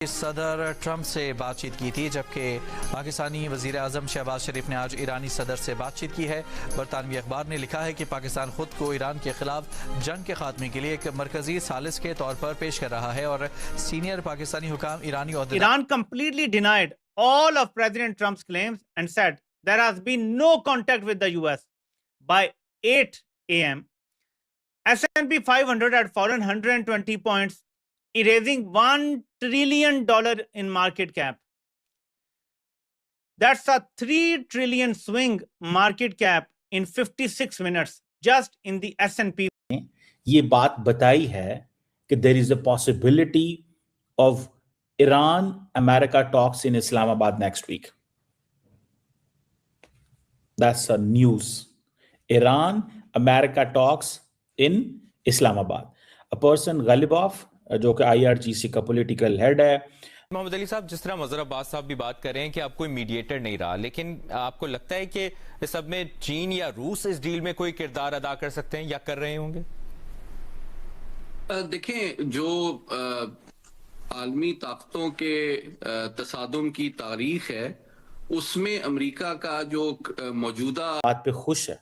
सदर ट्रंप से बातचीत की थी, जबकि पाकिस्तानी वजीर आजम शहबाज शरीफ ने आज ईरानी सदर से बातचीत की है। बरतानवी अखबार ने लिखा है कि पाकिस्तान खुद को ईरान के खिलाफ जंग के खात्मे के लिए एक मरकजी सालिस के तौर पर पेश कर रहा है और सीनियर पाकिस्तानी हुकाम ईरानी और Iran completely denied all of President Trump's claims and said there has been no contact with the US. By 8 a.m., S&P 500 had fallen 120 points, erasing $1 trillion in market cap. That's a 3 trillion swing market cap in 56 minutes just in the S&P. ये बात बताई है कि there is a possibility of Iran-America talks in Islamabad next week. That's a news. Iran-America talks in Islamabad. A person Ghalibaf, जो कि IRGC का political head है। मोहम्मद अली साहब, जिस तरह मजहर अब्बास साहब भी बात कर रहे हैं कि अब कोई मीडिएटर नहीं रहा, लेकिन आपको लगता है कि इस सब में चीन या रूस इस डील में कोई किरदार अदा कर सकते हैं या कर रहे होंगे? देखें, जो आलमी ताकतों के तसादुम की तारीख है उसमें अमेरिका का जो मौजूदा बात पे खुश है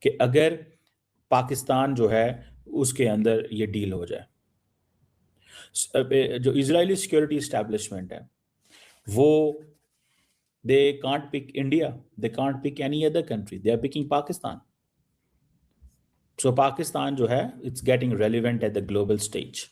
कि अगर पाकिस्तान जो है उसके अंदर ये डील हो जाए। जो इजरायली सिक्योरिटी एस्टैब्लिशमेंट है वो they can't pick India, they can't pick any other country, they are picking Pakistan. So Pakistan जो है it's getting relevant at the global stage.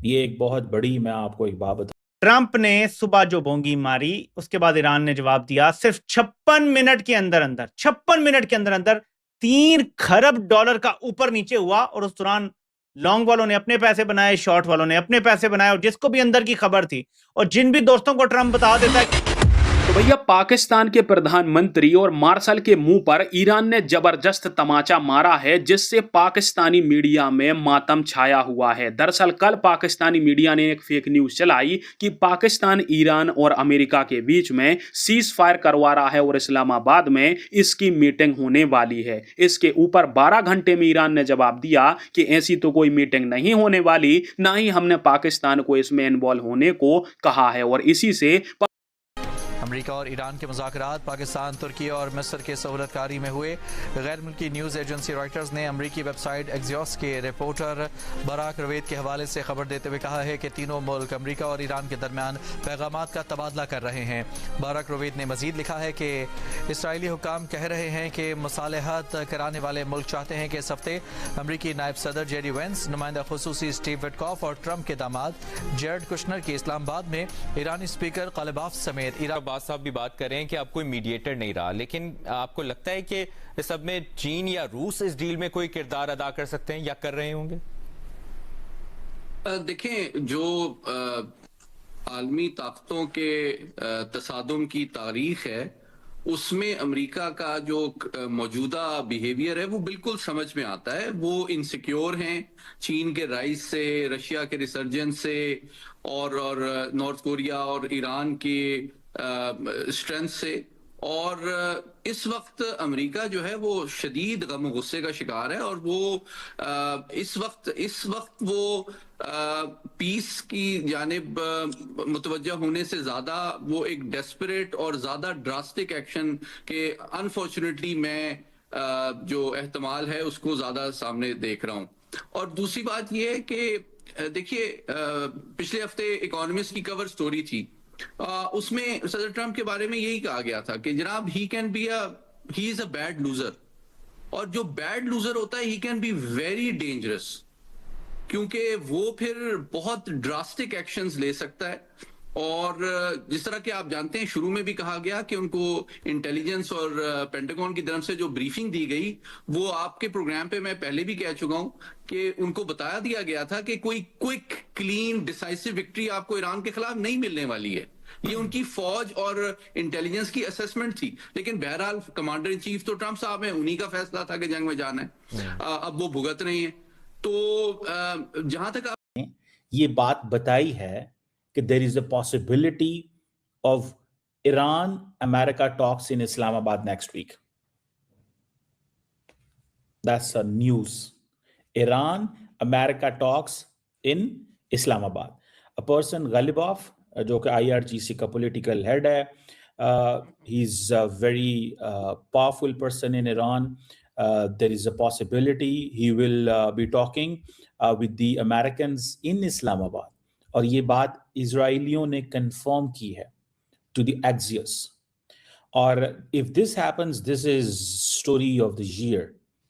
ये एक बहुत बड़ी, मैं आपको एक बात बता, ट्रंप ने सुबह जो बोंगी मारी उसके बाद ईरान ने जवाब दिया। सिर्फ 56 मिनट के अंदर 3 खरब डॉलर का ऊपर नीचे हुआ और उस दौरान लॉन्ग वालों ने अपने पैसे बनाए, शॉर्ट वालों ने अपने पैसे बनाए और जिसको भी अंदर की खबर थी और जिन भी दोस्तों को ट्रंप बता देता है। तो भैया, पाकिस्तान के प्रधानमंत्री और मार्शल के मुंह पर ईरान ने जबरदस्त तमाचा मारा है, जिससे पाकिस्तानी मीडिया में मातम छाया हुआ है। दरअसल कल पाकिस्तानी मीडिया ने एक फेक न्यूज चलाई कि पाकिस्तान ईरान और अमेरिका के बीच में सीज फायर करवा रहा है और इस्लामाबाद में इसकी मीटिंग होने वाली है। इसके ऊपर 12 घंटे में ईरान ने जवाब दिया कि ऐसी तो कोई मीटिंग नहीं होने वाली, ना ही हमने पाकिस्तान को इसमें इन्वॉल्व होने को कहा है। और इसी से अमेरिका और ईरान के मुज़ाकरात पाकिस्तान, तुर्की और मिस्र के सहूलतकारी में हुए। गैर मुल्की न्यूज़ एजेंसी रॉयटर्स ने अमेरिकी वेबसाइट एक्सियोस के रिपोर्टर बराक रवेद के हवाले से खबर देते हुए कहा है कि तीनों मुल्क अमेरिका और ईरान के दरमियान पैगामात का तबादला कर रहे हैं। बराक रवेद ने मजीद लिखा है कि इसराइली हुक्काम कह रहे हैं कि मुसालहत कराने वाले मुल्क चाहते हैं कि इस हफ्ते अमरीकी नायब सदर जेडी वेंस, नुमाइंदा खुसूसी स्टीव विटकॉफ और ट्रंप के दामाद जेरेड कुशनर की इस्लामाबाद में ईरानी स्पीकर क़ालिबाफ समेत ईरान साहब भी बात कर रहे हैं कि अब कोई मीडिएटर नहीं रहा, लेकिन आपको लगता है कि इस सब में चीन या रूस इस डील में कोई किरदार अदा कर सकते हैं या कर रहे होंगे? देखें, जो आलमी ताकतों के तसादुम की तारीख है उसमें अमेरिका का जो मौजूदा बिहेवियर है वो बिल्कुल समझ में आता है। वो इनसिक्योर हैं चीन के राइज से, रशिया के रिसर्जेंस से और नॉर्थ कोरिया और ईरान के स्ट्रेंथ से। और इस वक्त अमेरिका जो है वो शदीद गम गुस्से का शिकार है और वो इस वक्त वो पीस की जानिब मुतवज्जा होने से ज्यादा वो एक डेस्परेट और ज्यादा ड्रास्टिक एक्शन के अनफॉर्चुनेटली मैं जो एहतमाल है उसको ज्यादा सामने देख रहा हूं। और दूसरी बात ये है कि देखिए, पिछले हफ्ते इकोनॉमिस्ट की कवर स्टोरी थी, उसमें सदर ट्रंप के बारे में यही कहा गया था कि जनाब he is a bad loser, और जो बैड लूजर होता है he can be very dangerous, क्योंकि वो फिर बहुत ड्रास्टिक एक्शंस ले सकता है। और जिस तरह के आप जानते हैं शुरू में भी कहा गया कि उनको इंटेलिजेंस और पेंटागन की तरफ से जो ब्रीफिंग दी गई वो आपके प्रोग्राम पे मैं पहले भी कह चुका हूं कि उनको बताया दिया गया था कि कोई क्विक क्लीन डिसाइसिव विक्ट्री आपको ईरान के खिलाफ नहीं मिलने वाली है। ये उनकी फौज और इंटेलिजेंस की असेसमेंट थी, लेकिन बहरहाल कमांडर इन चीफ तो ट्रंप साहब हैं, उन्हीं का फैसला था कि जंग में जाना है। अब वो भुगत रहे हैं। तो जहां तक ये बात बताई है कि there is a possibility of Iran-America talks in Islamabad next week. That's a news. Iran-America talks in Islamabad. a person Ghalibaf, जो कि IRGC का political head है, he's a very powerful person in Iran. There is a possibility he will be talking with the Americans in Islamabad. और ये बात इजराइलियों ने confirm की है to the Axios. और if this happens, this is story of the year,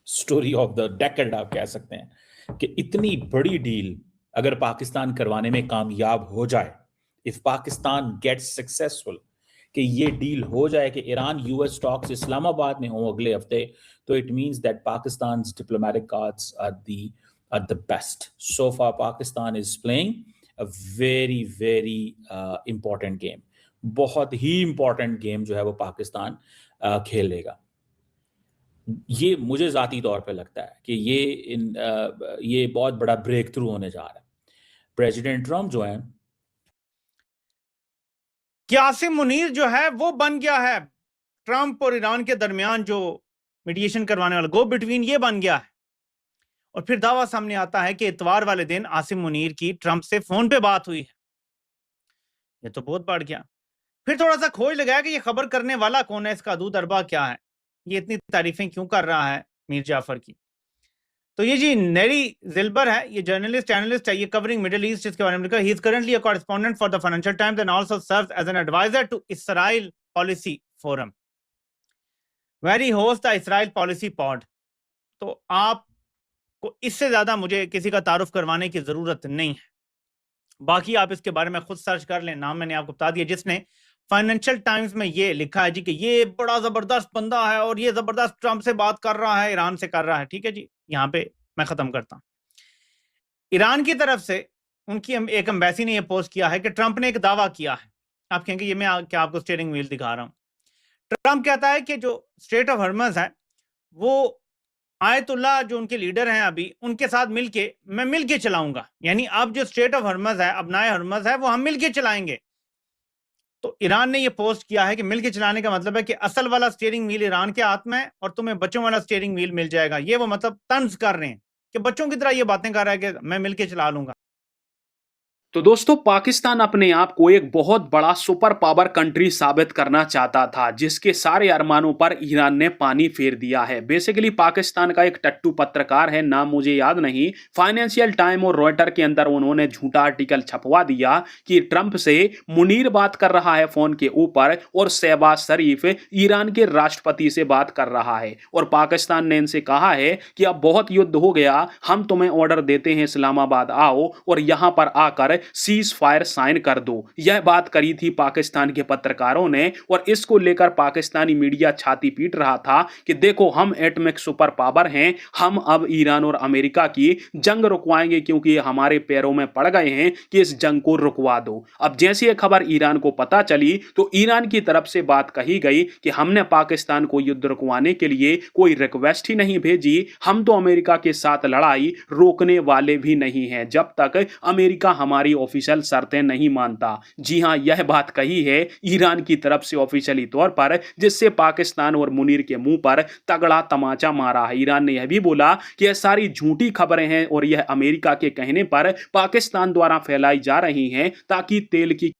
story of the decade आप कह सकते हैं कि इतनी बड़ी डील अगर पाकिस्तान करवाने में कामयाब हो जाए, if Pakistan gets successful, कि ये डील हो जाए कि ईरान US टॉक्स इस्लामाबाद में हो अगले हफ्ते, तो it means that Pakistan's diplomatic cards are the best. So far Pakistan is playing a very very important game. बहुत ही इंपॉर्टेंट गेम जो है वो पाकिस्तान खेलेगा। ये मुझे जाती तौर पे लगता है कि ये बहुत बड़ा ब्रेक थ्रू होने जा रहा है। प्रेसिडेंट ट्रम्प जो है कि आसिम मुनीर जो है वो बन गया है ट्रम्प और ईरान के दरमियान जो मीडिएशन करवाने वाला, गो बिटवीन, ये बन गया है। और फिर दावा सामने आता है कि इतवार वाले दिन आसिम मुनीर की ट्रम्प से फोन पे बात हुई है। ये तो बहुत बढ़ गया। फिर थोड़ा सा खोज लगाया कि ये खबर करने वाला कौन है, इसका हदूद अरबा क्या है, ये इतनी तारीफें क्यों कर रहा है मीर जाफर की। तो ये जी नेरी जिल्बर है, ये जर्नलिस्ट एनालिस्ट है, ये कवरिंग मिडिल ईस्ट इसके बारे में लिखा। He is currently a correspondent for the Financial Times and also serves as an advisor to Israel Policy Forum, where he host the Israel Policy Pod. तो आपको इससे ज्यादा मुझे किसी का तारुफ करवाने की जरूरत नहीं है, बाकी आप इसके बारे में खुद सर्च कर लें। नाम मैंने आपको बता दिया, जिसने फाइनेंशियल टाइम्स में ये लिखा है जी कि ये बड़ा जबरदस्त बंदा है और ये जबरदस्त ट्रम्प से बात कर रहा है, ईरान से कर रहा है। ठीक है जी, यहाँ पे मैं खत्म करता हूं। ईरान की तरफ से उनकी एक एम्बेसी ने ये पोस्ट किया है कि ट्रम्प ने एक दावा किया है। आप कहेंगे ये मैं क्या आपको स्टीयरिंग व्हील दिखा रहा हूं। ट्रम्प कहता है कि जो स्ट्रेट ऑफ हॉर्मज़ है वो आयतुल्लाह जो उनके लीडर हैं अभी, उनके साथ मिलके मैं मिलके चलाऊंगा। यानी अब जो स्ट्रेट ऑफ हॉर्मज़ है, अब नया हॉर्मज़ है, वो हम मिलके चलाएंगे। तो ईरान ने ये पोस्ट किया है कि मिलके चलाने का मतलब है कि असल वाला स्टीयरिंग व्हील ईरान के हाथ में है और तुम्हें बच्चों वाला स्टीयरिंग व्हील मिल जाएगा। ये वो मतलब तंज कर रहे हैं कि बच्चों की तरह ये बातें कर रहा है कि मैं मिलके चला लूंगा। तो दोस्तों, पाकिस्तान अपने आप को एक बहुत बड़ा सुपर पावर कंट्री साबित करना चाहता था, जिसके सारे अरमानों पर ईरान ने पानी फेर दिया है। बेसिकली पाकिस्तान का एक टट्टू पत्रकार है, नाम मुझे याद नहीं, फाइनेंशियल टाइम और रॉयटर के अंदर उन्होंने झूठा आर्टिकल छपवा दिया कि ट्रंप से मुनीर बात कर रहा है फोन के ऊपर और शहबाज शरीफ ईरान के राष्ट्रपति से बात कर रहा है। और पाकिस्तान ने इनसे कहा है कि अब बहुत युद्ध हो गया, हम तुम्हें ऑर्डर देते हैं, इस्लामाबाद आओ और यहां पर आकर सीज फायर साइन कर दो। यह बात करी थी पाकिस्तान के पत्रकारों ने और इसको लेकर पाकिस्तानी मीडिया छाती पीट रहा था कि देखो हम एटॉमिक सुपर पावर हैं, हम अब ईरान और अमेरिका की जंग रुकवाएंगे क्योंकि ये हमारे पैरों में पड़ गए हैं कि इस जंग को रुकवा दो। अब जैसे ये खबर ईरान को पता चली तो ईरान की तरफ से बात कही गई कि हमने पाकिस्तान को युद्ध रुकवाने के लिए कोई रिक्वेस्ट ही नहीं भेजी, हम तो अमेरिका के साथ लड़ाई रोकने वाले भी नहीं हैं जब तक अमेरिका हमारी ऑफिशियल शर्तें नहीं मानता। जी हां, यह बात कही है ईरान की तरफ से ऑफिशियली तौर पर, जिससे पाकिस्तान और मुनीर के मुंह पर तगड़ा तमाचा मारा है। ईरान ने यह भी बोला कि यह सारी झूठी खबरें हैं और यह अमेरिका के कहने पर पाकिस्तान द्वारा फैलाई जा रही हैं ताकि तेल की